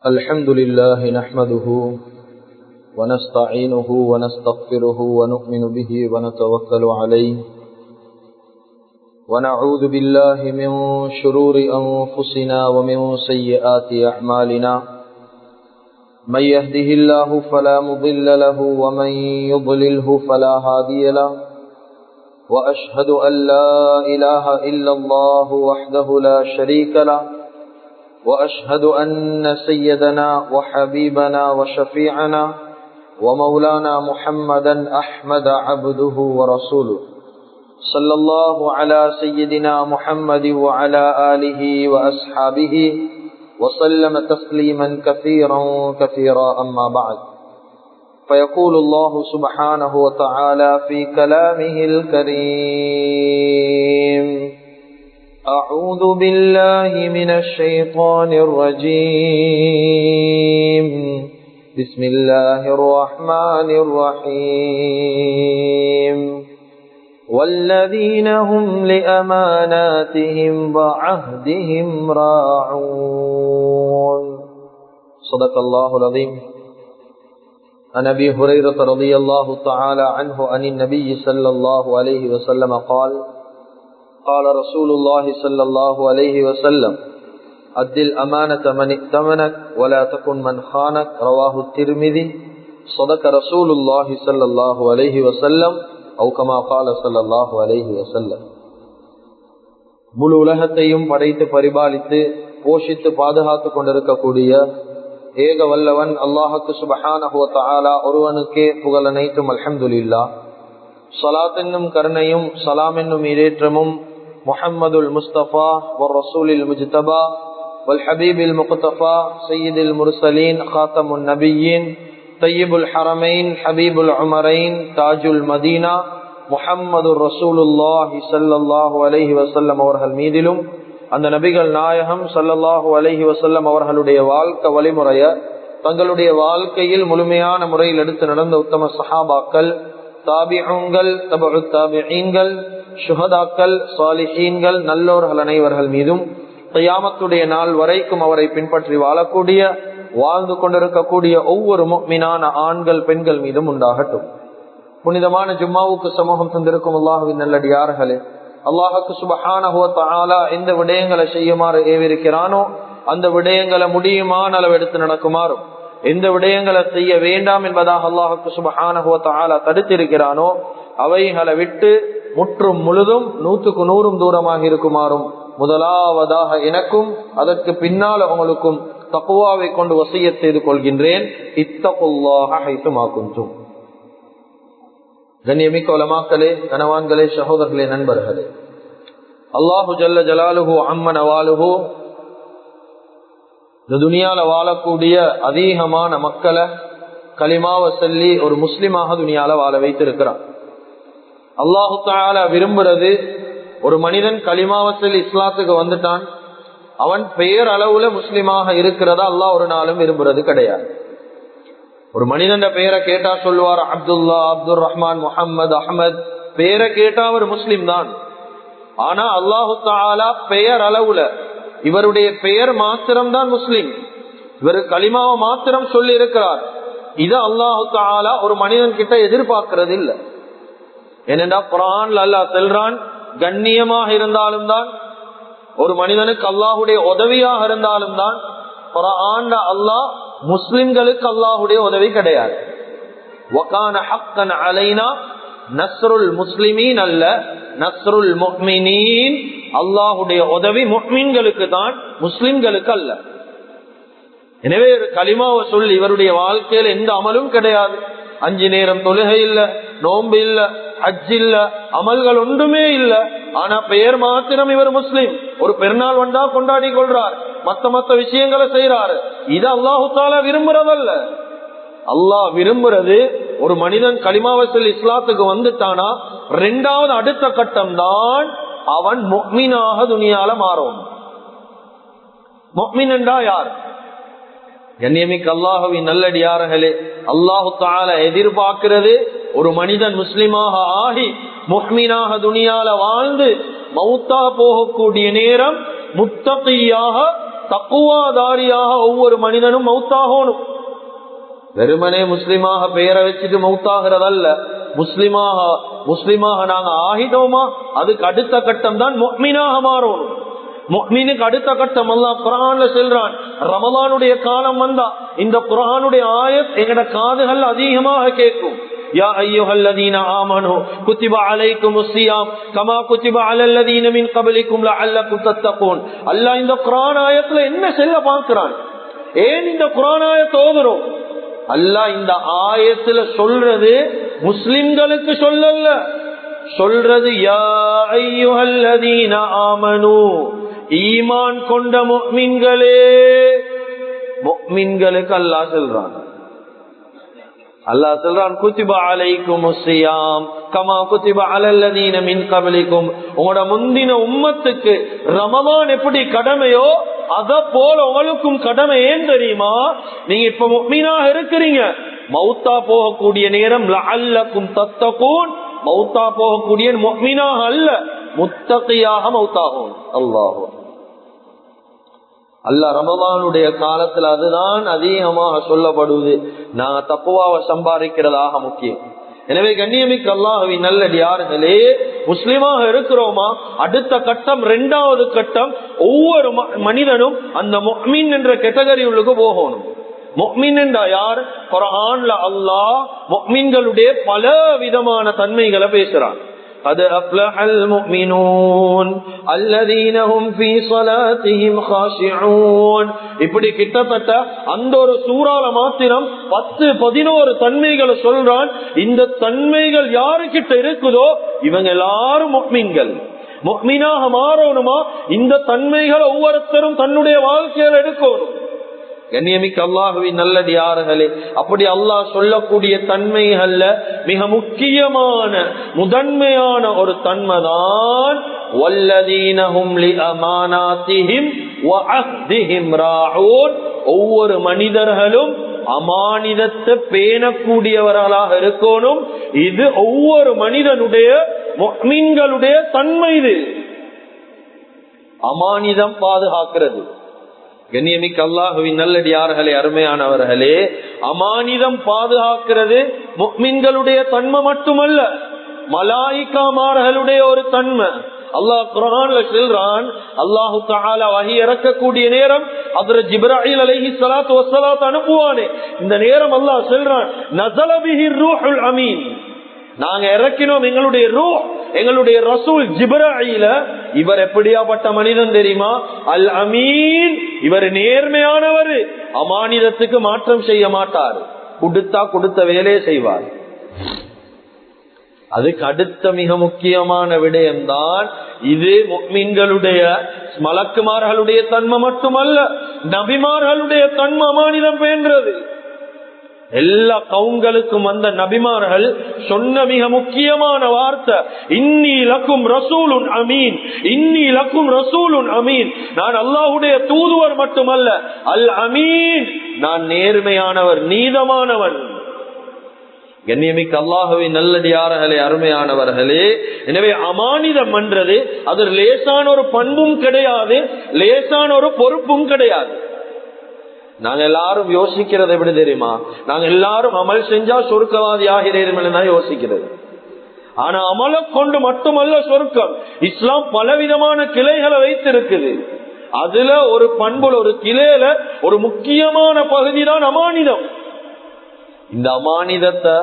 الحمد لله نحمده ونستعينه ونستغفره ونؤمن به ونتوكل عليه ونعوذ بالله من شرور أنفسنا ومن سيئات أعمالنا من يهده الله فلا مضل له ومن يضلله فلا هادي له وأشهد أن لا إله إلا الله وحده لا شريك له وأشهد أن سيدنا وحبيبنا وشفيعنا ومولانا محمدا أحمد عبده ورسوله صلى الله على سيدنا محمد وعلى آله وأصحابه وسلم تسليما كثيرا أما بعد فيقول الله سبحانه وتعالى في كلامه الكريم أعوذ بالله من الشيطان الرجيم بسم الله الرحمن الرحيم والذين هم لأماناتهم وعهدهم راعون صدق الله العظيم. عن أبي هريرة رضي الله تعالى عنه عن النبي صلى الله عليه وسلم قال قال رسول الله صلى الله عليه وسلم أد الأمانة من ائتمنك ولا تكن من خانك رواه الترمذي صدق رسول الله صلى الله عليه وسلم أو كما قال صلى الله عليه وسلم. முழு உலகத்தையும் படைத்து பரிபாலித்து போஷித்து பாதுகாத்து கொண்டிருக்கக்கூடிய ஏக வல்லவன் அல்லாஹுக்கு சுப்ஹானஹு வ தஆலா ஒருவனுக்கே புகழ் அனைத்தும். அல்ஹம்துலில்லாஹ். ஸலாத் என்னும் கருணையும் சலாம் என்னும் இரேற்றமும் முஹம்மதுல் முஸ்தபா வர் ரசூலில் முஜ்தபா வல் ஹபீபில் முக்தஃபா சய்யிதுல் முர்சலீன் காத்தமுன் நபியீன் தய்யிபுல் ஹரமைன் ஹபீபுல் உமரைன் தாஜுல் மதீனா முஹம்மதுர் ரசூலுல்லாஹி ஸல்லல்லாஹு அலைஹி வஸல்லம் அவர்கள் மீதிலும் அந்த நபிகள் நாயகம் ஸல்லல்லாஹு அலைஹி வஸல்லம் அவர்களுடைய வாழ்க்கை வழிமுறைய தங்களுடைய வாழ்க்கையில் முழுமையான முறையில் எடுத்து நடந்த உத்தம சஹாபாக்கள், தாபிஊன்கள், தபஉ தாபிஈன்கள், ஷுஹதாக்கள், சாலிஹீன்கள், நல்லோர்கள் அனைவர்கள் மீதும் கியாமத்துடைய நாள் வரைக்கும் அவரை பின்பற்றி வாழக்கூடிய வாழ்ந்து கொண்டிருக்கக்கூடிய ஒவ்வொரு முஃமினான ஆண்கள் பெண்கள் மீதும் உண்டாகட்டும். புனிதமான ஜும்மாவுக்கு சமூகம் தந்திருக்கும் அல்லாஹ்வின் நல்லடியார்களே, அல்லாஹுக்கு சுப்ஹானஹு வ தஆலா எந்த விடயங்களை செய்யுமாறு ஏவிருக்கிறானோ அந்த விடயங்களை முடியுமான அளவு எடுத்து நடக்குமாறும், எந்த விடயங்களை செய்ய வேண்டாம் என்பதாக அல்லாஹுக்கு சுப்ஹானஹு வ தஆலா தடுத்திருக்கிறானோ அவைகளை விட்டு முற்றும் முழுதும் 100க்கு 100 தூரமாக இருக்குமாறும் முதலாவதாக எனக்கும் அதற்கு பின்னால் உங்களுக்கும் தக்வாவை கொண்டு வசியத் செய்து கொள்கின்றேன். இத்தகுல்லாஹ ஹைசுமா குன்தும். கண்ணியமிக்க உலமாக்களே, கனவான்களே, சகோதரர்களே, நண்பர்களே, அல்லாஹு ஜல்ல ஜலாலுஹு அம்ம நவாலுஹு இந்த துனியால வாழக்கூடிய அதிகமான மக்களை கலிமாவை சொல்லி ஒரு முஸ்லிமாக துனியால வாழ வைத்திருக்கிறான். அல்லாஹு தஆலா விரும்புறது ஒரு மனிதன் கலிமாவை சொல்லி இஸ்லாத்துக்கு வந்துட்டான், அவன் பெயர் அளவுல முஸ்லிமாக இருக்கிறதா அல்லாஹ் ஒரு நாளும் விரும்புறது கிடையாது. ஒரு மனிதன் பெயரை கேட்டா சொல்லுவார் அப்துல்லா, அப்துல் ரஹ்மான், முஹம்மது, அஹமத், பெயரை கேட்டா அவர் முஸ்லிம் தான். ஆனா அல்லாஹு தஆலா பெயர் அளவுல இவருடைய பெயர் மாத்திரம்தான் முஸ்லிம், இவர் கலிமாவை மாத்திரம் சொல்லி இருக்கிறார். இத அல்லாஹு தஆலா ஒரு மனிதன் கிட்ட எதிர்பார்க்கிறது இல்லை. ஏனென்றா குர்ஆன்ல அல்லாஹ் சொல்றான், கண்ணியமாக இருந்தாலும் தான், ஒரு மனிதனுக்கு அல்லாஹுடைய உதவியாக இருந்தாலும் தான், குர்ஆன்ல அல்லாஹ் முஸ்லிம்களுக்கு அல்லாஹுடைய உதவி கிடையாது. வகான ஹக்கன் அலைனா நஸ்ருல் முஸ்லிமீன் அல்ல நஸ்ருல் முஃமினீன். அல்லாஹுடைய உதவி முஃமின்களுக்கு தான், முஸ்லிம்களுக்கு அல்ல. எனவே கலிமாவை சொல்லி இவருடைய வாழ்க்கையில எந்த அமலும் கிடையாது. 5 நேரம் தொழுகை இல்ல, நோன்பு இல்ல, ஹஜ் இல்ல, அமல்கள் ஒன்றுமே இல்ல. ஆனா பெயர் மாத்திரம் இவர் முஸ்லிம். ஒரு பெருநாள் வந்தா கொண்டாடி கொள்றார், மத்த விஷயங்களை செய்யறாரு. இது அல்லாஹு தஆலா விரும்புறதல்ல. அல்லாஹ் விரும்புறது ஒரு மனிதன் கலிமாவை சொல்லி இஸ்லாத்துக்கு வந்துட்டானா ரெண்டாவது அடுத்த கட்டம் தான் அவன் முஃமினாக துனியால மாறும். முஃமின் என்றா யார்? கண்ணியமிக்க அல்லாஹ்வின் நல்லடியார்களே, அல்லாஹு தஆலா எதிர்பார்க்கிறது ஒரு மனிதன் முஸ்லிமாக ஆகி முஃமினாக துனியால வாழ்ந்து மௌத்தா போகக்கூடிய நேரம் முத்தகியாக தக்குவாதாரியாக ஒவ்வொரு மனிதனும் மௌத்தாகணும். வெறுமனே முஸ்லிமாக பெயரை வச்சுட்டு மௌத்தாகிறதல்ல. முஸ்லிமாக நாங்க ஆகிட்டோமா, அதுக்கு அடுத்த கட்டம் தான் முஃமினாக மாறணும். முஃமினுக்கு அடுத்த கட்டம் அல்லாஹ் குர்ஆன்ல சொல்றான். ரமலானுடைய காலம் வந்தா இந்த குர்ஆனுடைய ஆயத் எங்கட காதுகள் அதிகமாக கேட்கும். யா அய்யுஹல்லதீன ஆமனூ குத்திப அலைக்குமுஸ் ஸியாம் கமா குத்திப அலல்லதீன மின் கப்லிக்கும் லஅல்லக்கும் தத்தகூன். அல்லாஹ் இந்த குர்ஆன் ஆயத்துல என்ன சொல்ல பார்க்கிறான்? ஏன் இந்த குர்ஆன் ஆயத்தை ஓதுறோம்? அல்லாஹ் இந்த ஆயத்துல சொல்றது முஸ்லிம்களுக்கு சொல்லல, சொல்றது யா அய்யுஹல்லதீன ஆமனூ, ஈமான் கொண்ட முஃமின்களே. முஃமின்களுக்கு அல்லாஹ் சொல்றான். அல்லாஹ் சொல்றான் குத்திப அலைக்குமுஸ் ஸியாம் கமா குத்திப அலல்லதீன மின் கப்லிக்கும். உங்களோட முந்தின உம்மத்துக்கு ரமலான் எப்படி கடமையோ அத போல உங்களுக்கும் கடமை. ஏன் தெரியுமா? நீங்க இப்ப முஃமினாக இருக்கிறீங்க, மௌத்தா போகக்கூடிய நேரம் லஅல்லக்கும் தத்தகூன். மௌத்தா போகக்கூடிய முஃமினாக அல்ல, முத்தகியாக மௌத்தாகும். அல்லாஹ் ரமலானுடைய காலத்துல அதுதான் அதிகமாக சொல்லப்படுவது. நாங்க தக்குவாவை சம்பாதிக்கிறதாக முக்கியம். எனவே கண்ணியமிக்க அல்லாஹ்வின் நல்லடியார்களே, முஸ்லிமாக இருக்கிறோமா, அடுத்த கட்டம், இரண்டாவது கட்டம், ஒவ்வொரு மனிதனும் அந்த முஃமின் என்ற கேட்டகரி உள்ளுக்கு போகணும். முஃமின் என்றா யார்? குர்ஆன்ல அல்லாஹ் முஃமின்களுடைய பல விதமான தன்மைகளை பேசுறான். قد أفلح المؤمنون الذين هم في صلاتهم خاشعون. இப்படி கிட்டத்தட்ட அந்த ஒரு சூறால மாத்திரம் 10-11 தன்மைகளை சொல்றான். இந்த தன்மைகள் யாருக்கிட்ட இருக்குதோ இவங்க எல்லாரும் முஃமின்கள். முஃமினாக மாறணுமா, இந்த தன்மைகளை ஒவ்வொருத்தரும் தன்னுடைய வாழ்க்கையில எடுக்கணும். கண்ணியமிக்க அல்லாஹ்வின் நல்லடியார்களே, அப்படி அல்லாஹ் சொல்லக்கூடிய தன்மைகள்ல மிக முக்கியமான முதன்மையான ஒரு தன்மைதான் வல்லதீனஹும் லிஅமானாத்திஹிம் வஅஹ்திஹிம் ராஊன். ஒவ்வொரு மனிதர்களும் அமானிதத்தை பேணக்கூடியவர்களாக இருக்கணும். இது ஒவ்வொரு மனிதனுடைய முஃமின்களுடைய தன்மை. இது அமானிதம் பாதுகாக்கிறது. கண்ணியமிக்க அல்லாஹ்வின் நல்லடியார்களே, அருமையானவர்களே, அமானிதம் பாதுகாக்கிறது முஃமின்களுடைய தன்மை மட்டுமல்ல, மலாயிகாமார்களுடைய ஒரு தன்மை. அல்லாஹ் குர்ஆன்ல சொல்றான். அல்லாஹ் தஆலா வஹி இறக்கக்கூடிய நேரம் ஹஜ்ரத் ஜிப்ராயில் அலைஹிஸ்ஸலாத்து வஸ்ஸலாம் அனுப்புவானே, இந்த நேரம் அல்லாஹ் சொல்றான் நஸல பிஹி ரூஹுல் அமீன். நாங்க இறக்கினோம் எங்களுடைய ரூஹ், எங்களுடைய ரசூல் ஜிப்ராயில. இவர் எப்படியாப்பட்ட மனிதன் தெரியுமா? அல் அமீன். இவர் நேர்மையானவர், அமானிதத்துக்கு மாற்றம் செய்ய மாட்டார், கொடுத்த வேலையை செய்வார். அதுக்கு அடுத்த மிக முக்கியமான விடயம்தான் இது. முஃமின்களுடைய மலக்குமார்களுடைய தன்மை மட்டுமல்ல, நபிமார்களுடைய தன்மை அமானிதம் பேன்றது. எல்லா கவுங்களுக்கும் வந்த நபிமார்கள் சொன்ன மிக முக்கியமான வார்த்தை இன்னி லக்கும் ரசூலுன் அமீன், இன்னி லக்கும் ரசூலுன் அமீன். நான் அல்லாஹ்வுடைய தூதுவர் மட்டுமல்ல, அல் அமீன், நான் நேர்மையானவர், நீதமானவன். கண்ணியமிக்க அல்லாஹ்வின் நல்லடியார்களே, அருமையானவர்களே, எனவே அமானிதம் என்றது அது லேசான ஒரு பண்பும் கிடையாது, லேசான ஒரு பொறுப்பும் கிடையாது. நாங்க எல்லாரும் யோசிக்கிறது எப்படி தெரியுமா? நாங்க எல்லாரும் அமல் செஞ்சா சொர்க்கவாதி ஆகிறேன் யோசிக்கிறது. ஆனா அமலை கொண்டு மட்டுமல்ல சொர்க்கம். இஸ்லாம் பலவிதமான கிளைகளை வைத்திருக்குது. அதுல ஒரு பண்புல, ஒரு கிளையில ஒரு முக்கியமான பகுதி தான் அமானிதம். இந்த அமானிதத்தை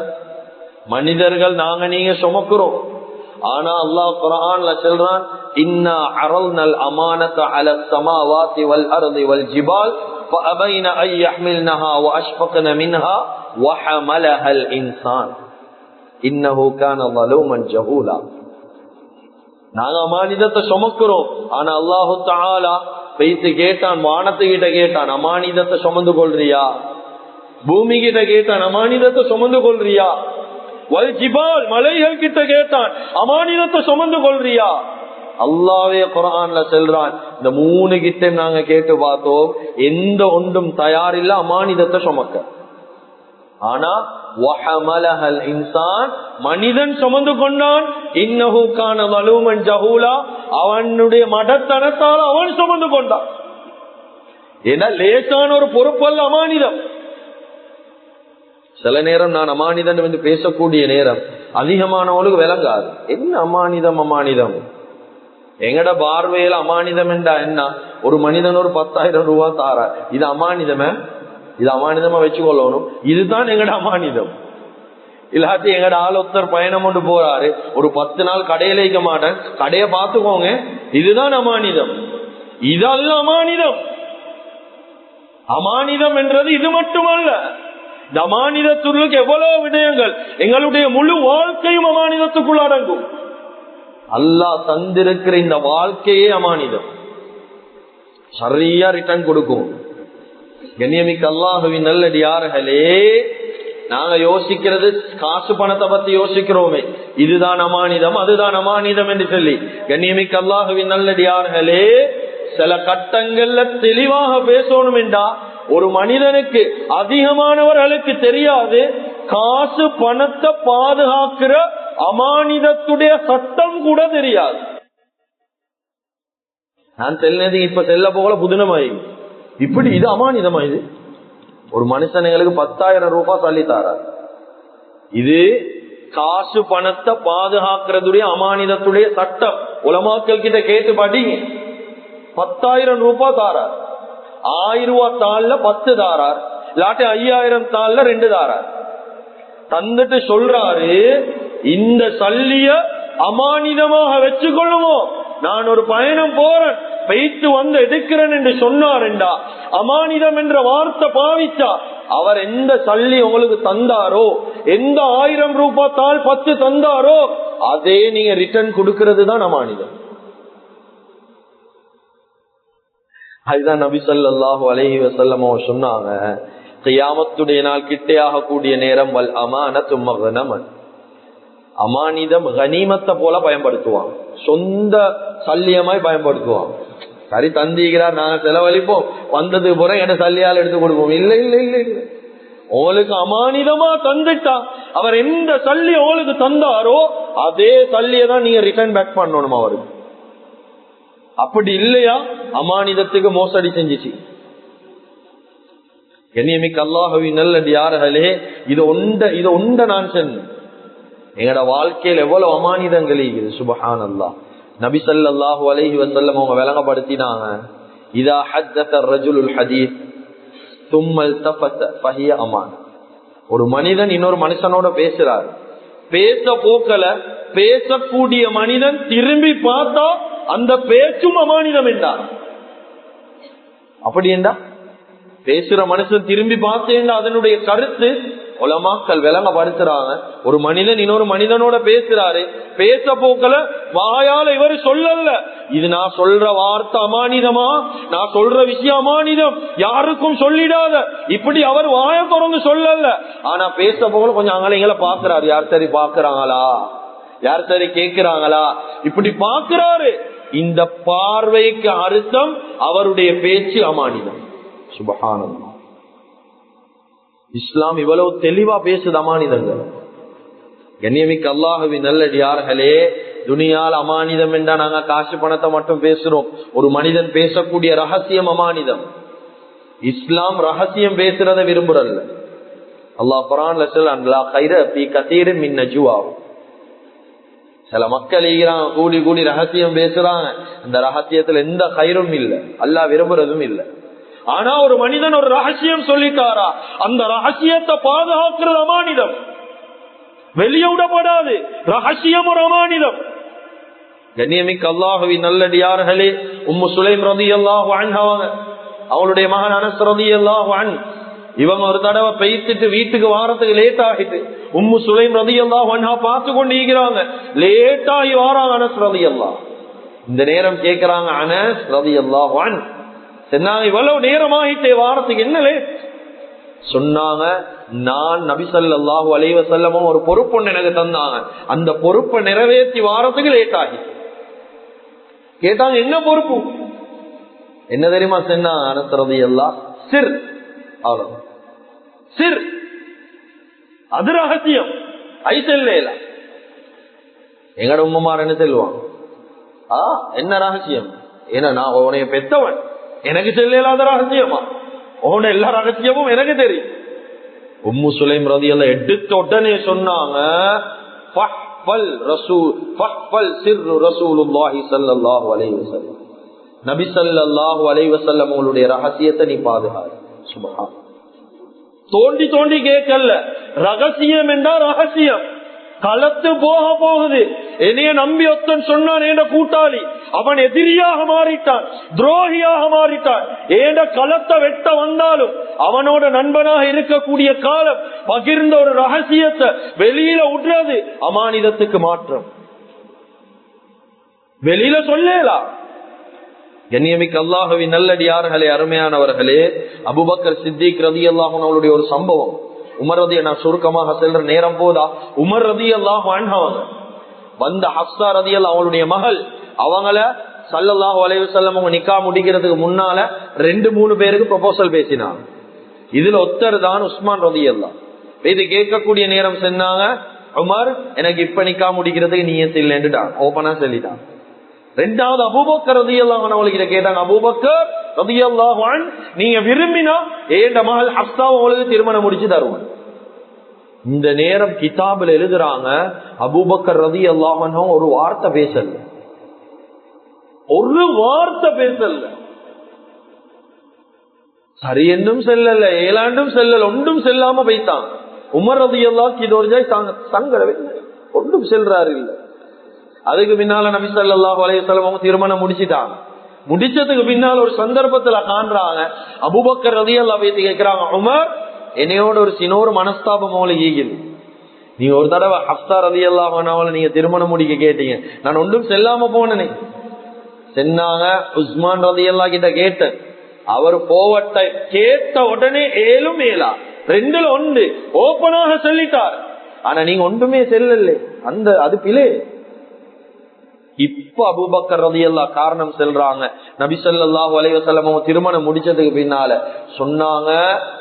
மனிதர்கள் நாங்க நீங்க சுமக்கிறோம். ஆனா அல்லாஹ் குர்ஆன்ல சொல்றான் இன்னா அரல்னல் அமானத அலஸ் ஸமாவாதி வல் அர்தி வல் ஜிபால் فأبين أن يحملنها وأشفقن منها وحملها الإنسان إنه كان ظلوما جهولا. நாங்க அமானிதத்தை சுமக்கிறோம். ஆனா அல்லாஹு தஆலா பேசி கேட்டான், வானத்துக்கிட்ட கேட்டான் அமானிதத்தை சுமந்து கொள்றியா? பூமி கிட்ட கேட்டான் அமானிதத்தை சுமந்து கொள்றியா? வல் ஜிபால், மலைகள் கிட்ட கேட்டான் அமானிதத்தை சுமந்து கொள்றியா? அல்லாஹ்வே குர்ஆன்ல சொல்றான் இந்த மூணு கிட்ட நாங்க கேட்டு பார்த்தோம், எந்த ஒன்றும் தயாரில்ல அமானிதத்தை சுமக்க. ஆனா வஹமலஹல் இன்சான், மனிதன் சுமந்து கொண்டான். இன்னஹு கான ஸலூமன் ஜஹூலா, அவனுடைய மடத்தனத்தால் அவன் சுமந்து கொண்டான். ஏன்னா லேசான ஒரு பொறுப்பு அல்ல அமானிதம். சில நேரம் நான் அமானிதம் என்று பேசக்கூடிய நேரம் அதிகமானவங்களுக்கு விளங்காது. என்ன அமானிதம்? அமானிதம் எங்கட பார்வையில அமானிதம் என்றா என்ன? ஒரு மனிதன் ஒரு 10,000 ரூபாய் தாரா, இது அமானிதமே? இது அமானிதமா வச்சுக்கொள்ளணும். இதுதான் எங்கட அமானிதம். இல்லாட்டி எங்கட ஆளொத்தர் பயணம் கொண்டு போறாரு, ஒரு 10 நாள் கடையில வைக்க மாட்டேன், கடையை பார்த்துக்கோங்க, இதுதான் அமானிதம். இதல்ல அமானிதம். அமானிதம் என்றது இது மட்டுமல்ல. இந்த அமானிதத்துக்கு எவ்வளவு விடயங்கள், எங்களுடைய முழு வாழ்க்கையும் அமானிதத்துக்குள் அடங்கும். அல்லாஹ் தந்திருக்கிற இந்த வாழ்க்கையே அமானிதம். சரியா ரிட்டர்ன் கொடுக்கும். கண்ணியமிக்க அல்லாஹுவின் நல்லடியார்களே, நாங்க யோசிக்கிறது காசு பணத்தை பத்தி யோசிக்கிறோமே, இதுதான் அமானிதம் அதுதான் அமானிதம் என்று சொல்லி. கண்ணியமிக்க அல்லாஹுவின் நல்லடியார்களே, சில கட்டங்கள்ல தெளிவாக பேசணும் என்றா ஒரு மனிதனுக்கு அதிகமானவர்களுக்கு தெரியாது காசு பணத்தை பாதுகாக்கிற அமானிதத்துடைய சட்டம் கூட தெரியாது. நான் செல்ல இப்ப செல்ல போகல புதினமாயி இப்படி இது அமானிதமா? இது ஒரு மனுஷனுங்களுக்கு 10,000 ரூபாய் தள்ளித்தாரார். இது காசு பணத்தை பாதுகாக்கிறதுடைய அமானிதத்துடைய சட்டம். உலமாக்கள் கிட்ட கேட்டு பாட்டீங்க. 10,000 ரூபாய் தாரார், 1000 ரூபாய் தாள்ல 10 தாரார், இல்லாட்டி 5000 தாள்ல 2 தாரார். தந்துட்டு சொல்றாரு, இந்த சல்லிய அமானிதமாக வச்சுக்கொள்ளுவோம், நான் ஒரு பயணம் போறேன், பெய்த்து வந்து எடுக்கிறேன் என்று சொன்னார்டா, அமானிதம் என்ற வார்த்தை பாவிச்சா, அவர் எந்த சல்லி உங்களுக்கு தந்தாரோ, எந்த 1000 ரூபாய் தாள் 10 தந்தாரோ, அதே நீங்க ரிட்டர்ன் கொடுக்கிறது தான் அமானிதம். அதுதான் நபி ஸல்லல்லாஹு அலைஹி வஸல்லம் சொன்னாங்க, கியாமத்துடைய நாள் கிட்டையாக கூடிய நேரம் வல் அமானத்து மக்னமன், அமானிதம் கனிமத்தை போல பயன்படுத்துவாங்க, சொந்த சல்லியமாய் பயன்படுத்துவாங்க. சரி தந்திக்கிறார், நாங்க செலவழிப்போம், வந்தது போற என்ன சல்லியால் எடுத்து கொடுப்போம். இல்ல இல்ல இல்ல இல்ல, உங்களுக்கு அமானிதமா தந்துட்டா, அவர் எந்த சல்லி உங்களுக்கு தந்தாரோ அதே சல்லியை தான் நீங்க ரிட்டர்ன் பேக் பண்ணணும் அவருக்கு. அப்படி இல்லையா அமானிதத்துக்கு மோசடி செஞ்சிச்சு. கண்ணியமிக்க அல்லாஹ்வின் நல்லடியார்களே, இது ஒண்ட நான் சொன்னேன். எங்கட வாழ்க்கையில் எவ்வளவு அமானிதங்கள் இருக்குது. சுப்ஹானல்லாஹ். நபி ஸல்லல்லாஹு அலைஹி வஸல்லம் அவங்க விளங்கப்படுத்தினாங்க, இதா ஹத்தஸ الرجل الحديث ثم التفت فهي அமான். ஒரு மனிதன் இன்னொரு மனுஷனோட பேசுறார், பேச போக்கல பேசக்கூடிய மனிதன் திரும்பி பார்த்தா அந்த பேச்சும் அமானிதம் என்றார். அப்படி என்றா பேசுற மனுஷன் திரும்பி பார்த்தேன், அதனுடைய கருத்து உலமாக்கள் விளங்கப்படுத்துறாங்க. ஒரு மனிதன் இன்னொரு மனிதனோட பேசுறாரு, பேச போக்கல வாயால இவர் சொல்லல, இது நான் சொல்ற வார்த்தை அமானிதமா, நான் சொல்ற விஷயம் அமானிதம், யாருக்கும் சொல்லிடாத, இப்படி அவர் வாய திறந்து சொல்லல. ஆனா பேச போகல கொஞ்சம் அங்கங்களை பாக்குறாரு, யார் சரி பாக்குறாங்களா, யார் சரி கேட்கிறாங்களா, இப்படி பாக்குறாரு. இந்த பார்வைக்கு அர்த்தம் அவருடைய பேச்சு அமானிதம். சுப்ஹானல்லாஹ். இஸ்லாம் இவ்வளவு தெளிவா பேசுது அமானிதங்கள். கண்ணியமிக்க அல்லாஹ்வின் நல்லடியார்களே, துனியால் அமானிதம் என்றா நாங்க காசு பணத்தை மட்டும் பேசுறோம். ஒரு மனிதன் பேசக்கூடிய ரகசியம் அமானிதம். இஸ்லாம் ரகசியம் பேசுறத விரும்புறல்ல. அல்லாஹ் குர்ஆன்ல சொல்றான், லா கைர ஃபீ கஸீரின் மின் நஜ்வாஹும். சில மக்கள் கூடி கூடி ரகசியம் பேசுறாங்க, அந்த ரகசியத்துல எந்த கைரும் இல்ல, அல்லாஹ் விரும்புறதும் இல்ல. ஆனா ஒரு மனிதன் ஒரு ரகசியம் சொல்லிட்டாரா, அந்த ரகசியத்தை பாதுகாக்கிறது அமானிதம், வெளியே விடப்படாது. ரகசியம் ஒரு அமானிதம். கண்ணியமிக்க அல்லாஹ்வின் நல்லடியார்களே, உம்மு சுலைம் ரலியல்லாஹு அன்ஹா, அவளுடைய மகன் அனஸ் ரலியல்லாஹு அன்ஹு, இவங்க ஒரு தடவை பெய்த்துட்டு வீட்டுக்கு வாரத்துக்கு லேட் ஆகிட்டு உம்மு சுலைம் ரலியல்லாஹு அன்ஹா பார்த்து கொண்டு இருக்கிறாங்க. லேட் ஆகி வாராங்க அனஸ் ரலியல்லாஹு. இந்த நேரம் கேட்கிறாங்க அனஸ் ரலியல்லாஹு அன்ஹு, சொன்னாங்க இவ்வளவு நேரமாகிட்டே வாரத்துக்கு என்ன லேட்? சொன்னாங்க, நான் நபி ஸல்லல்லாஹு அலைஹி வஸல்லம் ஒரு பொறுப்பு எனக்கு தந்தாங்க, அந்த பொறுப்பை நிறைவேற்றி வாரத்துக்கு லேட் ஆகி. கேட்டாங்க என்ன பொறுப்பு? என்ன தெரியுமா சொன்னாங்க அனஸ் ரலியல்லாஹு, சிர், அவ்வளவு சிர், அது ரகசியம், ஐசல்ல. எங்கட உம்மமார் என்ன சொல்லுவாங்க, என்ன ரகசியம்? ஏன்னா நான் உன்னைய பெத்தவன், எனக்கு செல்லாத ரகசியமா? உன எல்லா ரகசியமும் எனக்கு தெரியும். உம்மு சுலைம் ரலியல்லாஹு எடுத்த உடனே சொன்னாங்க, நபி ஸல்லல்லாஹு அலைஹி வஸல்லம் அவங்களுடைய ரகசியத்தை நீ பாதுகாரு. சுப்ஹான். தோண்டி தோண்டி கேட்கல, ரகசியம் என்றா ரகசியம். களத்து போக போகுது. என்னைய நம்பி ஒத்தன் சொன்னான் ஏண்ட கூட்டாளி, அவன் எதிரியாக மாறிட்டான், துரோகியாக மாறிட்டான். ஏண்ட களத்தை வெட்ட வந்தாலும் அவனோட நண்பனாக இருக்கக்கூடிய காலம் பகிர்ந்த ஒரு ரகசியத்தை வெளியில விடுறது அமானிதத்துக்கு மாற்றம். வெளியில சொல்லலாம். கண்ணியமிக்க அல்லாஹ்வின் நல்லடியார்களே, அருமையானவர்களே, அபூபக்கர் சித்திக் ரலியல்லாஹு அன்ஹு அவருடைய ஒரு சம்பவம். உமர் ரதி, நான் சுருக்கமாக செல்ற நேரம் போதா, உமர் ரலியல்லாஹு அன்ஹு அவங்க வந்த ஹப்ஸா ரலியல்லாஹு அவளுடைய மகள், அவங்கள ஸல்லல்லாஹு அலைஹி வஸல்லம் அவங்க நிக்கா முடிக்கிறதுக்கு முன்னால 2-3 பேருக்கு ப்ரொபோசல் பேசினாங்க. இதுல ஒருத்தர் தான் உஸ்மான் ரலியல்லாஹு. இது கேட்கக்கூடிய நேரம் சொன்னாங்க, உமர் எனக்கு இப்ப நிக்கா முடிக்கிறதுக்கு நியத்து இல்லைன்னுட்டான், ஓபனா சொல்லிட்டான். ரெண்டாவது அபூபக்கர் ரலியல்லாஹு அன்ஹு அவங்களுக்கு கேட்டாங்க, அபூபக்கர் ரலியல்லாஹு அன்ஹு நீங்க விரும்பினா ஏண்ட மகள் ஹப்ஸாவை உங்களுக்கு திருமணம் முடிச்சு தருவாங்க. இந்த நேரம் கிதாபில் எழுதுறாங்க, அபூபக்கர் ரலியல்லாஹு அன்ஹு ஒரு வார்த்தை பேசல, ஒரு வார்த்தை பேசல. சரி என்றும் செல்லல, ஏழாண்டும் செல்லல, ஒன்றும் செல்லாம போய்த்தான். உமர் ரலியல்லாஹு இது ஒரு ஜாய் சங்கடவே ஒன்றும் செல்றாரு இல்ல. அதுக்கு பின்னால நபி ஸல்லல்லாஹு அலைஹி வஸல்லம் அவங்க திருமணம் முடிச்சிட்டாங்க. முடிச்சதுக்கு பின்னால் ஒரு சந்தர்ப்பத்துல காண்றாங்க, அபூபக்கர் ரலியல்லாஹு அன்ஹு கேக்குறாங்க, உமர் என்னையோட ஒரு சின்னொரு மனஸ்தாபம் உங்களுக்கு ஈகுது. நீங்க ஒரு தடவை ஹப்ஸா ரலியல்லாஹு அன்ஹா நீங்க திருமணம் முடிக்க கேட்டீங்க, நான் ஒன்றும் செல்லாம போனேனே. சென்னாங்க, உஸ்மான் ரலியல்லாஹு கிட்ட கேட்டேன். அவர் போவட்ட கேட்ட உடனே 7 2 ஓப்பனாக சொல்லிட்டார். ஆனா நீங்க ஒன்றுமே செல்லல, அந்த அது பிழை. இப்ப அபூபக்கர் ரலியல்லாஹு காரணம் சொல்றாங்க, நபி ஸல்லல்லாஹு அலைஹி வஸல்லம் திருமணம் முடிச்சதுக்கு பின்னால சொன்னாங்க,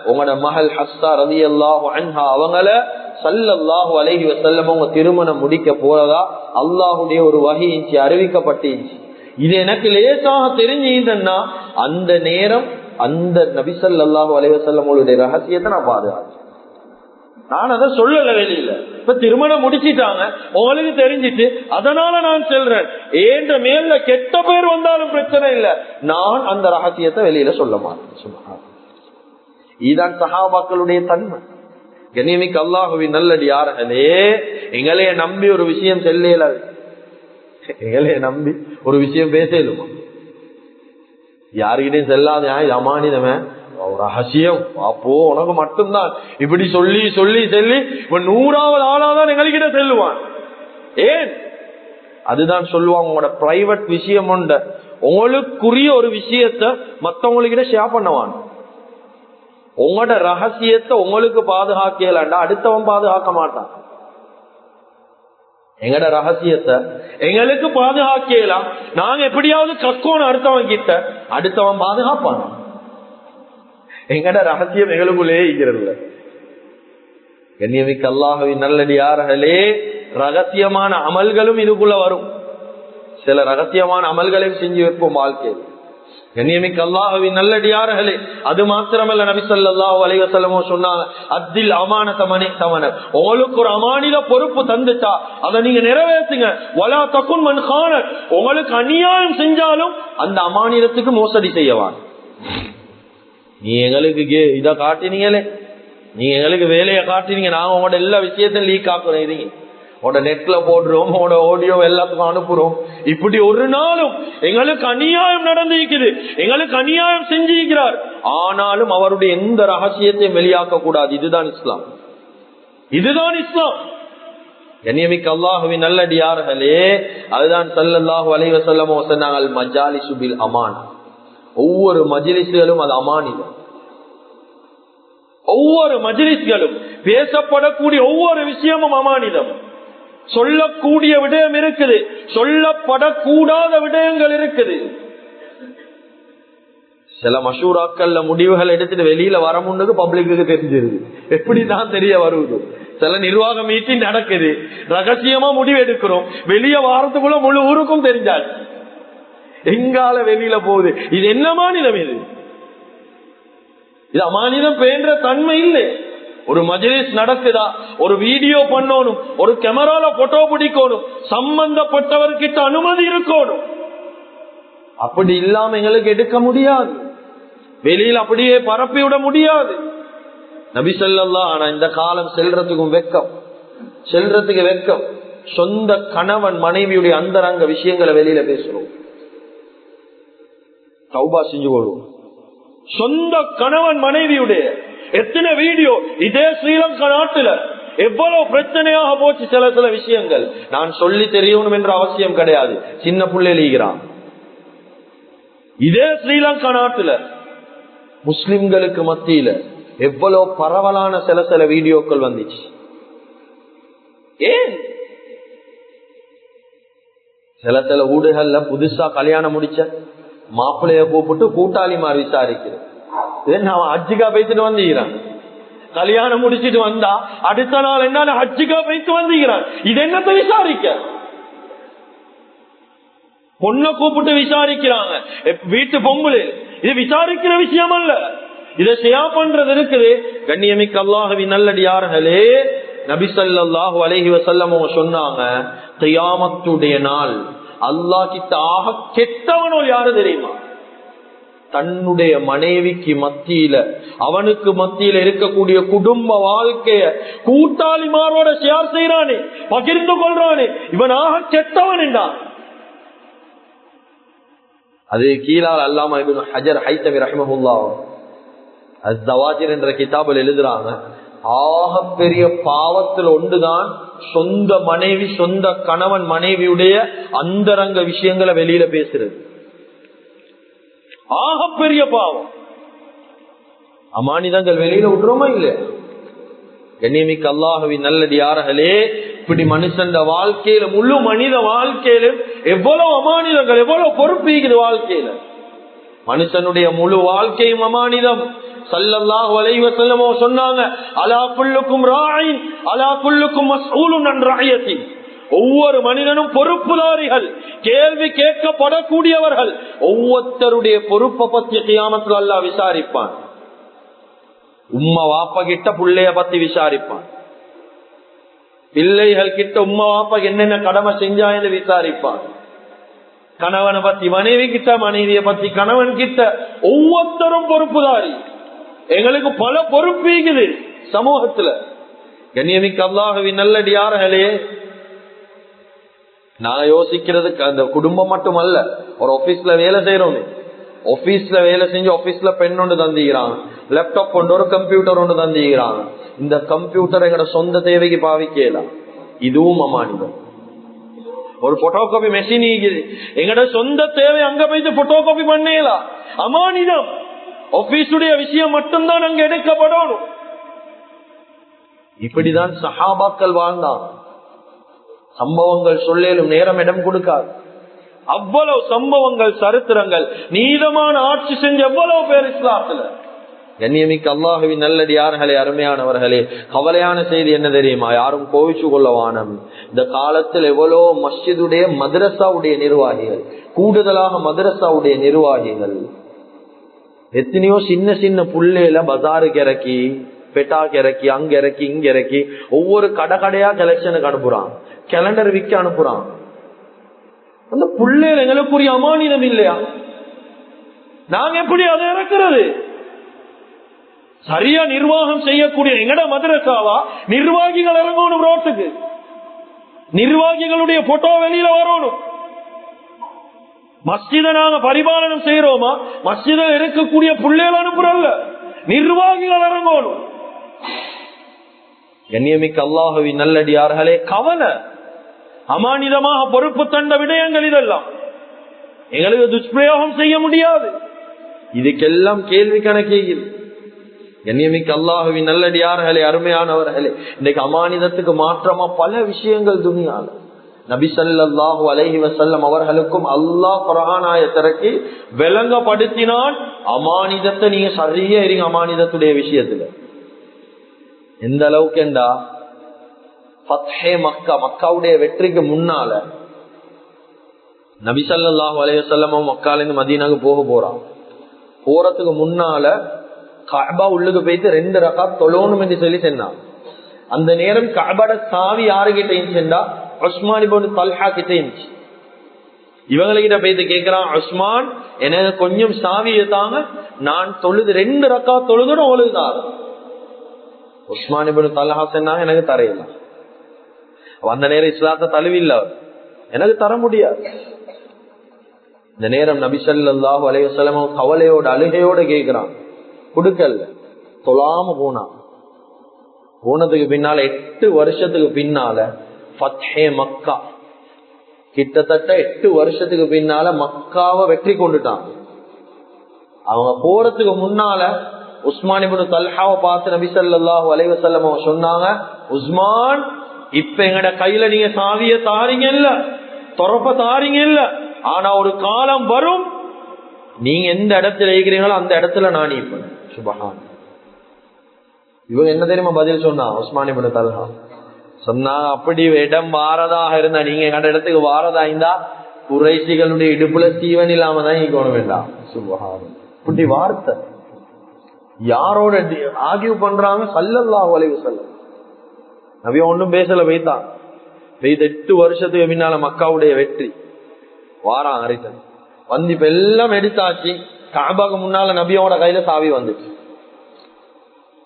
உங்களோட மகள் ஹப்ஸா ரலியல்லாஹு அன்ஹா அவங்கள ஸல்லல்லாஹு அலைஹி வஸல்லம் அவங்க திருமணம் முடிக்க போறதா அல்லாஹ்வுடைய ஒரு வஹி அறிவிக்கப்பட்டுச்சு. இது எனக்கு லேசாக தெரிஞ்சுன்னா அந்த நேரம் அந்த நபி ஸல்லல்லாஹு அலைஹி வஸல்லம் அவங்களுடைய ரகசியத்தை நான் பாதுகாத்தேன். நான் அதை சொல்லல வெளியில. இப்ப திருமணம் முடிச்சிட்டாங்க, உங்களுக்கு தெரிஞ்சிட்டு, அதனால நான் சொல்றேன், ஏன்ற மேல கெட்ட பேர் வந்தாலும் பிரச்சனை இல்ல, நான் அந்த ரகசியத்தை வெளியில சொல்ல மாட்டேன். இதுதான் சஹாபாக்களுடைய தன்மை. கண்ணியமிக்க அல்லாஹ்வின் நல்லடியார்களே, எங்களைய நம்பி ஒரு விஷயம் செல்லல, எங்களைய நம்பி ஒரு விஷயம் பேசலுமா? யாருக்கிட்டையும் செல்லாத அமானிதமே ரகசியம் அப்போ உனக்கு மட்டும்தான் இப்படி சொல்லி சொல்லி சொல்லி 100வது ஆளாதான் எங்ககிட்ட செல்லுவான். ஏன்? அதுதான் சொல்லுவாங்க, உங்களோட பிரைவேட் விஷயம் உண்டு, உங்களுக்குரிய ஒரு விஷயத்த மத்தவங்ககிட்ட ஷேர் பண்ணுவான். உங்களோட ரகசியத்தை உங்களுக்கு பாதுகாக்கலாண்டா அடுத்தவன் பாதுகாக்க மாட்டான். எங்கட ரகசியத்தை எங்களுக்கு பாதுகாக்கலாம், நாங்க எப்படியாவது கக்கோன்னு அடுத்தவன் கிட்ட, அடுத்தவன் பாதுகாப்பான். எங்கட ரகசியம் எங்களுக்குள்ளே இருக்கிறது. கண்ணியமிக்க அல்லாஹ்வின் நல்லடியார்களே, ரகசியமான அமல்களும் இதுக்குள்ள வரும். சில ரகசியமான அமல்களையும் செஞ்சு வைப்போம் வாழ்க்கையில். கண்ணியமிக்க அல்லாஹ்வின் நல்லடியார்களே, அது மாத்திரமல்ல, நபி ஸல்லல்லாஹு அலைஹி வஸல்லம் சொன்னாங்க, அத்தில் அமானத மனி தமன, உங்களுக்கு ஒரு அமானித பொறுப்பு தந்துட்டா அதை நீங்க நிறைவேற்றுங்க. வலா தகுன் மன் கான, உங்களுக்கு அநியாயம் செஞ்சாலும் அந்த அமானிதத்துக்கு மோசடி செய்யவான். நீ எங்களுக்கு இத காட்டினீங்களே, நீங்க எங்களுக்கு வேலையை காட்டினீங்க, நாங்க உங்களோட எல்லா விஷயத்தையும் லீக் ஆக்குறோம், உங்களோட நெட்ல போடுறோம், உங்களோட ஆடியோ எல்லாத்துக்கும் அனுப்புறோம். இப்படி ஒரு நாளும் எங்களுக்கு அநியாயம் நடந்திருக்குது, எங்களுக்கு அநியாயம் செஞ்சிருக்கிறார், ஆனாலும் அவருடைய எந்த ரகசியத்தையும் வெளியாக்க கூடாது. இதுதான் இஸ்லாம், இதுதான் இஸ்லாம். கண்ணியமிக்க அல்லாஹ்வின் நல்லடியார்களே, அதுதான் ஸல்லல்லாஹு அலைஹி வஸல்லம் சொன்னாங்க, அல் மஜாலிசு பில் அமான், ஒவ்வொரு மஜ்லிஸ்களும் அது அமானிதம். ஒவ்வொரு மஜ்லிஸ்களும் பேசப்படக்கூடிய ஒவ்வொரு விஷயமும் அமானிதம். சொல்லக்கூடிய விடயம் இருக்குது, சொல்லப்படக்கூடாத விடயங்கள் இருக்குது. சில மஷூராக்கள்ல முடிவுகள் எடுத்துட்டு வெளியில வர முன்னது பப்ளிக்கு தெரிஞ்சிருது, எப்படிதான் தெரிய வருவது. சில நிர்வாக மீட்டிங் நடக்குது, ரகசியமா முடிவு எடுக்கிறோம், வெளியே வாரத்துக்குள்ள முழு ஊருக்கும் தெரிஞ்சாச்சு. எங்கால வெளியில போகுது. இது என்ன மாநிலம்? இது அமானிதம் பேன்ற தன்மை இல்லை. ஒரு மஜ்லிஸ் நடக்குதா, ஒரு வீடியோ பண்ணணும், ஒரு கேமரால போட்டோ பிடிக்கணும், சம்பந்தப்பட்டவர்கிட்ட அனுமதி இருக்கணும். அப்படி இல்லாம எங்களுக்கு எடுக்க முடியாது, வெளியில் அப்படியே பரப்பி விட முடியாது. நபி ஸல்லல்லாஹு ஆனா இந்த காலம் செல்றதுக்கும் வெக்கம், செல்றதுக்கு வெக்கம். சொந்த கணவன் மனைவியுடைய அந்தரங்க விஷயங்களை வெளியில பேசுறோம். தௌபா செஞ்சு கொள்வோம். சொந்த கணவன் மனைவியுடைய எத்தனை வீடியோ இதே ஸ்ரீலங்கா நாட்டுல எவ்வளவு பிரச்சனையாக போச்சு. சில சில விஷயங்கள் நான் சொல்லி தெரியணும் என்ற அவசியம் கிடையாது. சின்ன புள்ளை எழுகிறான். இதே ஸ்ரீலங்கா நாட்டுல முஸ்லிம்களுக்கு மத்தியில எவ்வளவு பரவலான சில சில வீடியோக்கள் வந்துச்சு. ஏன் சில சில ஊடுகள்ல புதுசா கல்யாணம் முடிச்ச மாப்பிள்ளைய கூப்பிட்டு கூட்டாளிமார் விசாரிக்கிறது. அவன் ஹஜ்ஜிகா போயிட்டு வந்துக்கிறான். கல்யாணம் முடிச்சிட்டு வந்தா அடுத்த நாள் என்ன ஹஜ்ஜிகா போயிட்டு வந்துக்கிறான். இது என்னத்தை விசாரிக்க? பொண்ணை கூப்பிட்டு விசாரிக்கிறாங்க. வீட்டு பொம்பளை இது விசாரிக்கிற விஷயம் அல்ல. இதை ஷியா பண்றது இருக்குது. கண்ணியமிக்க அல்லாஹ்வின் நல்லடியார்களே, நபி ஸல்லல்லாஹு அலைஹி வஸல்லம் சொன்னாங்க, கியாமத்துடைய நாள் அல்லாஹ் கிட்ட ஆக கெட்டவனோ யாரு தெரியுமா? தன்னுடைய மனைவிக்கு மத்தியில, அவனுக்கு மத்தியில இருக்கக்கூடிய குடும்ப வாழ்க்கைய கூட்டாளிமாரோட ஷேர் செய்யறானே, பகிர்ந்து கொள்றானே, இவன் ஆக கெட்டவன் என்றான். அது கீழால் அல்லாமா இப்னு ஹஜர் ஹைத்தமி ரஹ்மஹுல்லாஹ் அஸ்-ஸவாஜிர் என்ற கிதாபில் எழுதுறாங்க, ஆக பெரிய பாவத்தில் ஒன்றுதான் சொந்த மனைவி, சொந்த கணவன் மனைவியுடைய அந்தரங்க விஷயங்களை வெளியில பேசுறது. ஆக பெரிய பாவம். அமானிதங்கள் வெளியில விடுறோமா இல்லையா? கண்ணியமிக்க அல்லாஹ்வின் நல்லடியார்களே, இப்படி மனுஷன் வாழ்க்கையில, முழு மனித வாழ்க்கையில எவ்வளவு அமானிதங்கள், எவ்வளவு பொறுப்பு இருக்குது வாழ்க்கையில. மனுஷனுடைய முழு வாழ்க்கையும் அமானிதம். ஸல்லல்லாஹு அலைஹி வஸல்லம் சொன்னாங்க, அலா குல்லுக்கும் ராயின் அலா குல்லுக்கும் மஸ்ஊலுன் அன் ரஅயத்தி. ஒவ்வொரு மனிதனும் பொறுப்புதாரிகள், கேள்வி கேட்கப்படக்கூடியவர்கள். ஒவ்வொருத்தருடைய பொறுப்பை பத்தி கியாமத்துல அல்லாஹ் விசாரிப்பான். உம்மா வாப்பா கிட்ட பிள்ளைய பத்தி விசாரிப்பான். பிள்ளைகள் கிட்ட உம்மா வாப்பா என்னென்ன கடமை செஞ்சா என்று விசாரிப்பான். கணவனை பத்தி மனைவி கிட்ட, மனைவியை பத்தி கணவன் கிட்ட. ஒவ்வொருத்தரும் பொறுப்புதாரி. எங்களுக்கு பல பொறுப்பு இருக்குது சமூகத்துல. கண்ணியமிக்க அல்லாஹ்வின் நல்லடியார்களே, நான் யோசிக்கிறதுக்கு அந்த குடும்பம் மட்டும் அல்ல, ஒரு ஆபீஸ்ல வேலை செய்யறோம். ஆபீஸ்ல வேலை செஞ்சு ஆபீஸ்ல பெண் ஒன்று தந்துக்கிறாங்க, லேப்டாப் கொண்டு ஒரு கம்ப்யூட்டர் ஒன்று தந்துக்கிறாங்க. இந்த கம்ப்யூட்டர் எங்கட சொந்த தேவைக்கு பாவிக்கலாம், இதுவும் அமானிதம். ஒரு போட்டோ காப்பி மெஷின் எங்கட சொந்த தேவை, அங்க போயிட்டு போட்டோ காப்பி பண்ணலாம், அமானிதம். ஆபீஸுடைய விஷயம் மட்டும்தான் அங்க எடுக்கப்படணும். இப்படிதான் சஹாபாக்கள் வாழ்ந்தாங்க. சம்பவங்கள் சொல்லும் நேரம் இடம் கொடுக்காது. அவ்வளவு சம்பவங்கள், சரித்திரங்கள். நீதமான ஆட்சி செஞ்ச எவ்வளவு பேர் இஸ்லாத்துல. கண்ணியமிக்க அல்லாஹ்வின் நல்லடியார்களே, அருமையானவர்களே, கவலையான செய்தி என்ன தெரியுமா? யாரும் கோவிச்சு கொள்ளவானம். இந்த காலத்தில் எவ்வளோ மஸ்ஜிதுடைய மதரசாவுடைய நிர்வாகிகள், கூடுதலாக மதரசாவுடைய நிர்வாகிகள் எத்தனையோ சின்ன சின்ன புள்ளையில பஜாருக்கு இறக்கி, பெட்டாக்கு இறக்கி, அங்க இறக்கி, இங்க இறக்கி, ஒவ்வொரு கடையா கலெக்ஷனுக்கு அனுப்புறான், கேலண்டர் விற்க அனுப்புறான். அந்த புள்ளையில எங்களுக்குரிய அமானிதம் இல்லையா? நாங்க எப்படி அதை இறக்குறது? சரியா நிர்வாகம் செய்யக்கூடிய எங்கட மதரசாவா நிர்வாகிகள் இறங்கணும் ரோட்டுக்கு, நிர்வாகிகளுடைய போட்டோ வெளியில வரணும். மஸ்ஜிதை நாங்க பரிபாலனம் செய்யறோமா? மஸ்ஜிதில் இருக்கக்கூடிய புள்ளைகள் அனுப்புறல்ல, நிர்வாகிகள் இறங்கணும். கண்ணியமிக்க அல்லாஹ்வின் நல்லடியார்களே, கவலை. அமானிதமாக பொறுப்பு தந்த விடயங்கள் இதெல்லாம் எங்களுக்கு துஷ்பிரயோகம் செய்ய முடியாது. இதுக்கெல்லாம் கேள்வி கணக்கே இல்லை. கண்ணியமிக்க அல்லாஹ்வின் நல்லடியார்களே, அருமையானவர்களே, இன்னைக்கு அமானிதத்துக்கு மாற்றமா பல விஷயங்கள் துனியால. நபி ஸல்லல்லாஹு அலைஹி வஸல்லம் அவர்களுக்கும் அல்லாஹ் குர்ஆன் ஆயத்திறக்கி விளங்கப்படுத்தினான், அமானிதத்தை நீங்க சரியா இருங்க. அமானிதத்துடைய விஷயத்துல எந்த அளவுக்கு என்றா, ஃபத்ஹே மக்கா, மக்காவுடைய வெற்றிக்கு முன்னால நபி ஸல்லல்லாஹு அலைஹி வஸல்லம் மக்கால இருந்து மதீனாக்கு போறான். போறதுக்கு முன்னால கஅபா உள்ளுக்கு போயிட்டு 2 ரகாத் தொழணும் என்று சொல்லி சொன்னான். அந்த நேரம் கஅபாட சாவி யாருகிட்ட இருந்துச்சுண்டா உஸ்மான் இப்னு தல்ஹா கிட்ட இருந்துச்சு. இவங்ககிட்ட போயிட்டு கேட்கிறான், உஸ்மான் எனக்கு கொஞ்சம் சாவியை தாங்க, நான் தொழுது 2 ரகாத் தொழுதுன்னு ஒழுகுதான். உஸ்மான் இப்னு தல்ஹா சொன்னாங்க, எனக்கு தரையில. அந்த நேரம் இஸ்லாத்தை தழுவில்ல, எனக்கு தர முடியாது. இந்த நேரம் நபி ஸல்லல்லாஹு அலைஹி வஸல்லம் கவலையோட அழுகையோட கேட்கிறான், கொடுக்கல. தொழாம போனதுக்கு பின்னால 8 வருஷத்துக்கு பின்னால ஃபத்ஹே மக்கா, கிட்டத்தட்ட 8 வருஷத்துக்கு பின்னால மக்காவை வெற்றி கொண்டுட்டான். அவங்க போறதுக்கு முன்னால உஸ்மான் இப்னு தல்ஹாவை பார்த்து நபி ஸல்லல்லாஹு அலைஹி வஸல்லம் சொன்னாங்க, உஸ்மான் இப்ப எங்கட கையில நீங்க சாவிய தாரீங்க இல்ல, தொரப்ப தாரீங்க இல்ல, ஆனா ஒரு காலம் வரும் நீங்க எந்த இடத்துல இருக்கிறீங்களோ அந்த இடத்துல நான் இப்ப சுபஹான். இவங்க என்ன தெரியுமா பதில் சொன்னா உஸ்மான் இப்னு தல்ஹா சொன்னாங்க, அப்படி இடம் வாரதாக இருந்தா, நீங்க எங்கட இடத்துக்கு வாரதா இருந்தா குறைசிகளுடைய இடுப்புல சீவன் இல்லாம தான் இருக்கணும் வேண்டாம். சுபஹான். இப்படி வார்த்தை யாரோட ஆகிய பண்றாங்க? ஸல்லல்லாஹு அலைஹி வஸல்லம். நபி ஒன்றும் பேசல, வைத்தான் 8 வருஷத்துக்கு பின்னால மக்காவுடைய வெற்றி வாரான் அரைத்தன் வந்து இப்ப எல்லாம் எடுத்தாச்சு. கஅபாக்கு முன்னால நபியோட கையில சாவி வந்துச்சு.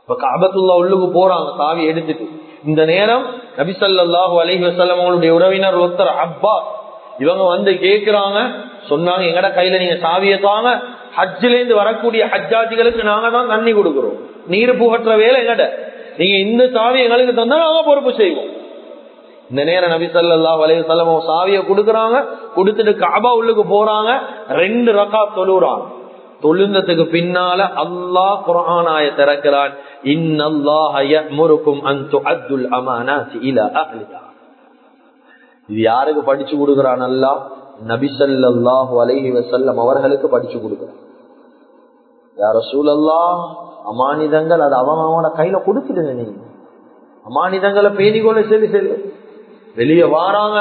இப்ப கஅபத்துல்லா உள்ளுக்கு போறாங்க சாவி எடுத்துட்டு. இந்த நேரம் நபி ஸல்லல்லாஹு அலைஹி வஸல்லம் அவங்களுடைய உறவினர் ஒருத்தர் அப்பாஸ், இவங்க வந்து கேக்குறாங்க, சொன்னாங்க எங்கட கையில நீங்க சாவியை தாங்க, ஹஜ்ஜில இருந்து வரக்கூடிய ஹஜ்ஜாஜிகளுக்கு நாங்க தான் தண்ணி கொடுக்கிறோம், நீர் புகற்ற வேலை எங்கட, நீங்க இந்த சாவி எங்களுக்கு தந்தா நாங்க பொறுப்பு செய்வோம். இந்த நேரம் நபி ஸல்லல்லாஹு அலைஹி வஸல்லம் சாவியை கொடுக்கறாங்க, கொடுத்துட்டு கஅபா உள்ளுக்கு போறாங்க. 2 ரகாத் தொழுறாங்க. தொழுந்ததுக்கு பின்னால அல்லாஹ் குர்ஆன் ஆயத்தை இறக்குறான், இன்னல்லாஹ யஅமுருக்கும் அன் துஅத்துல் அமானாத்தி இலா அஹ்லிஹா. இது யாருக்கு படிச்சு கொடுக்கறான்? அல்லாஹ் நபி ஸல்லல்லாஹு அலைஹி வஸல்லம் அவர்களுக்கு படிச்சு கொடுக்கறான். யா ரசூலல்லாஹ், அமானிதங்கள் அது அவனோட கையில கொடுத்துடுங்க, நீங்க அமானிதங்களை பேணிக்கொள்ள செல்லு. வெளியே வாராங்க,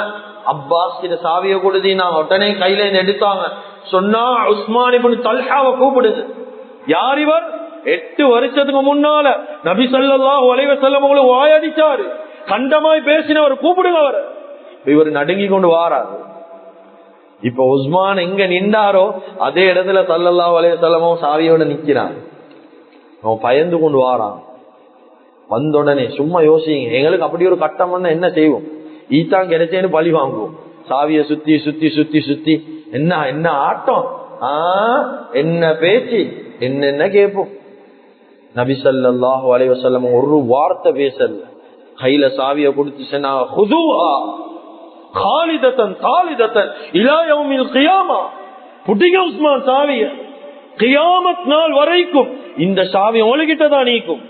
அப்பாஸ் கிட்ட சாவிய கொடுத்தீங்க, உடனே கையில இருந்து எடுத்தாங்க. சொன்னா உஸ்மான் இப்னு தல்ஹாவை கூப்பிடுது. யார் இவர்? 8 வருஷத்துக்கு முன்னால நபி ஸல்லல்லாஹு அலைஹி வஸல்லம் அவங்களை வாயடிச்சாரு, கண்டமாய் பேசினவர், கூப்பிடுங்க அவர். இவர் நடுங்கி கொண்டு வாராரு. இப்ப உஸ்மான் எங்க நின்றாரோ அதே இடத்துல ஸல்லல்லாஹு அலைஹி வஸல்லம் சாவியோட நிக்கிறான். அவன் பயந்து கொண்டு வாரான். வந்த உடனே சும்மா யோசிங்க, எங்களுக்கு அப்படி ஒரு கட்டம் வந்தா என்ன செய்வோம்? ஈத்தான் கிடைச்சேன்னு பழி வாங்குவோம். சாவிய சுத்தி சுத்தி சுத்தி சுத்தி என்ன என்ன ஆட்டம், என்ன பேச்சு, என்னென்ன கேட்போம். நபி ஸல்லல்லாஹு அலைஹி வஸல்லம் ஒரு வார்த்தை பேசல, கையில சாவிய கொடுத்து சொன்னாங்க, ஹுதுஹா காலிதத்தன் காலிதத்தன் இலா யௌமில் கியாமா. புடிங்க உஸ்மான் சாவிய, கியாமத் நாள் வரைக்கும் இந்த சாவி உங்ககிட்ட தான் நீக்கும்,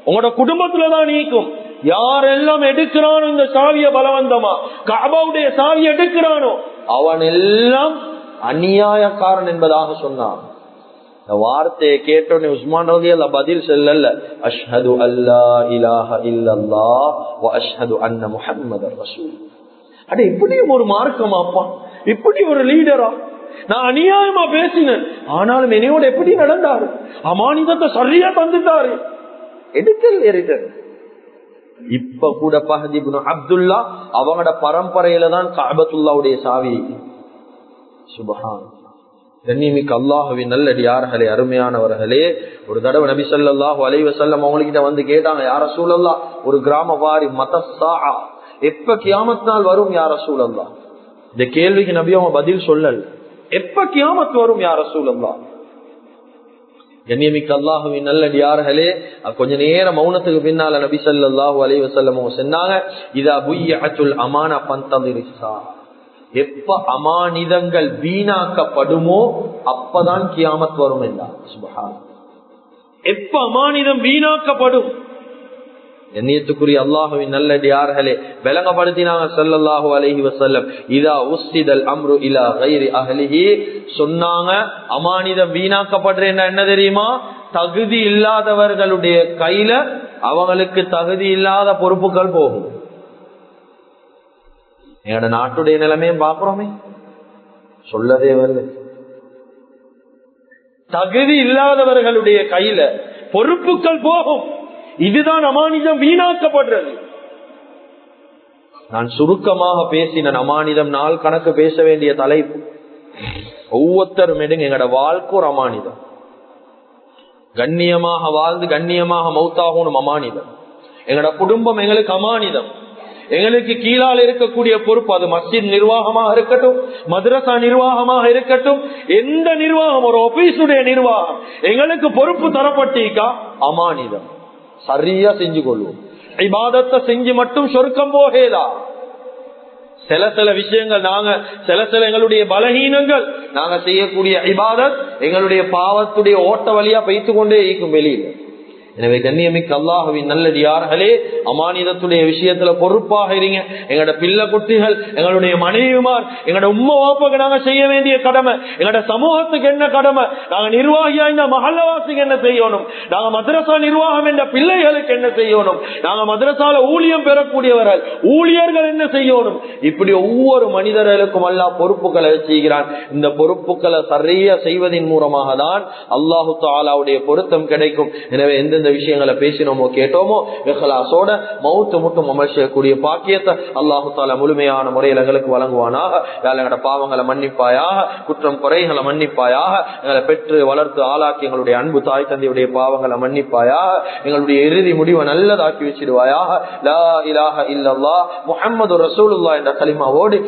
உங்களோட குடும்பத்துல தான் நீக்கும். யாரெல்லாம் எடுக்கிறானோ இந்த சாவிய பலவந்தமா, கஅபாவுடைய சாவியை எடுக்கிறானோ அவன் எல்லாம் அநியாயக்காரன் என்பதாக சொன்னான். இந்த வார்த்தையை கேட்டோன்னே உஸ்மான் ரலியல்லாஹு பதில் சொல்லல, அஷ்ஹது அல்லா இலாஹ இல்லல்லாஹ் வ அஷ்ஹது அன்ன முஹம்மதர் ரசூல். அட இப்படியும் ஒரு மார்க்கமாப்பா, இப்படி ஒரு லீடரா? நான் அநியாயமா பேசினேன், ஆனாலும் என்னையோட எப்படி நடந்தாரு, அமானிதத்தை சரியா தந்துட்டாரு, எடுக்கல். இப்ப கூட ஃபஹத் இப்னு அப்துல்லா அவங்களோட பரம்பரையில தான் கஅபத்துல்லாவுடைய சாவி. சுப்ஹான். கண்ணியமிக்க அல்லாஹ்வின் நல்லடியார்களே, அருமையானவர்களே, ஒரு தடவை நபி ஸல்லல்லாஹு அலைஹி வஸல்லம் அவங்ககிட்ட வந்து கேட்டாங்க, யா ரசூலல்லாஹ், ஒரு கிராமவாரி மத்தஸ்ஸாஅ, எப்ப கியாமத் நாள் வரும் யா ரசூலல்லாஹ்? இந்த கேள்விக்கு நபி அவங்க பதில் சொல்லல. எப்ப கியாமத் வரும் யா ரசூலல்லாஹ்? கண்ணியமிக்க அல்லாஹ்வின் நல்லடியார்களே, கொஞ்ச நேரம் மௌனத்துக்கு பின்னால நபி ஸல்லல்லாஹு அலைஹி வஸல்லம் சொன்னாங்க, இதா புய்யஅத்துல் அமானா ஃபந்ததிரிஸா, எப்ப அமானிதங்கள் வீணாக்கப்படுமோ அப்பதான் கியாமத் வரும் என்றார். சுப்ஹான். எப்ப அமானிதம் வீணாக்கப்படும்? கண்ணியத்துக்குரிய அல்லாஹ்வின் நல்லடியார்களே, விளங்கப்படுத்தினாங்க ஸல்லல்லாஹு அலைஹி வஸல்லம், இதா உஸ்ஸிதல் அம்ரு இலா கைரி அஹ்லிஹி, சொன்னாங்க அமானிதம் வீணாக்கப்படுறேன்னா என்ன தெரியுமா? தகுதி இல்லாதவர்களுடைய கையில அவங்களுக்கு தகுதி இல்லாத பொறுப்புகள் போகும். எங்களோட நாட்டுடைய நிலைமையும் பாக்குறோமே, சொல்லதே வரல. தகுதி இல்லாதவர்களுடைய கையில பொறுப்புகள் போகும். இதுதான் அமானிதம் வீணாக்கப்படுறது. நான் சுருக்கமாக பேசின அமானிதம் நாள் கணக்கு பேச வேண்டிய தலைப்பு. ஒவ்வொருத்தரும் எடுங்க, எங்கட வாழ்க்கை ஒரு அமானிதம். கண்ணியமாக வாழ்ந்து கண்ணியமாக மௌத்தாகணும் அமானிதம். எங்கட குடும்பம் எங்களுக்கு அமானிதம். எங்களுக்கு கீழால் இருக்கக்கூடிய பொறுப்பு, அது மஸ்ஜித் நிர்வாகமாக இருக்கட்டும், மதரசா நிர்வாகமாக இருக்கட்டும், எந்த நிர்வாகம், ஒரு ஆபீஸுடைய நிர்வாகம் எங்களுக்கு பொறுப்பு தரப்பட்டீக்கா அமானிதம். சரியா செஞ்சு கொள்வோம். இபாதத்தை செஞ்சு மட்டும் சொர்க்கம் போகேதா. சில விஷயங்கள் சில எங்களுடைய பலகீனங்கள், நாங்க செய்யக்கூடிய இபாதத் எங்களுடைய பாவத்துடைய ஓட்ட வழியா வைத்துக் கொண்டே இருக்கும் வெளியில. எனவே கண்ணியமிக்க அல்லாஹ்வின் நல்லடியார்களே, அமானிதத்துடைய விஷயத்துல பொறுப்பாக இருங்க. எங்களோட பிள்ளை குட்டிகள், எங்களுடைய மனைவிமார், எங்களோட உம்மா வாப்பாக்கு நாங்க செய்ய வேண்டிய கடமை, எங்களோட சமூகத்துக்கு என்ன கடமை, நாங்க நிர்வாகியா இந்த மஹல்லவாசிக்கு என்ன செய்யணும், நாங்க மதரசா நிர்வாகம் என்ற பிள்ளைகளுக்கு என்ன செய்யணும், நாங்க மதரசால ஊழியம் பெறக்கூடியவர்கள் ஊழியர்கள் என்ன செய்யணும். இப்படி ஒவ்வொரு மனிதர்களுக்கும் அல்லாஹ் பொறுப்புகளை செய்கிறான். இந்த பொறுப்புகளை சரியா செய்வதன் மூலமாக தான் அல்லாஹு தஆலாவுடைய பொருத்தம் கிடைக்கும். எனவே எந்த விஷயங்களை பேசினோமோ கேட்டோமோ இஹ்லாஸோட மௌத் மட்டும் அமல் செய்யக்கூடிய பாக்கியத்தை அல்லாஹு தஆலா முழுமையான முறையில் எங்களுக்கு வழங்குவானாக. எங்களோட பாவங்களை மன்னிப்பாயாக, குற்றம் குறைகளை மன்னிப்பாயாக. எங்களை பெற்று வளர்த்து ஆளாக்கி எங்களுடைய அன்பு தாய் தந்தையுடைய பாவங்களை மன்னிப்பாயாக. எங்களுடைய இறுதி முடிவை நல்லதாக்கி வச்சிடுவாயாக. லா இலாஹ இல்லல்லாஹ் முஹம்மது ரசூலுல்லாஹ் என்ற கலிமாவோடு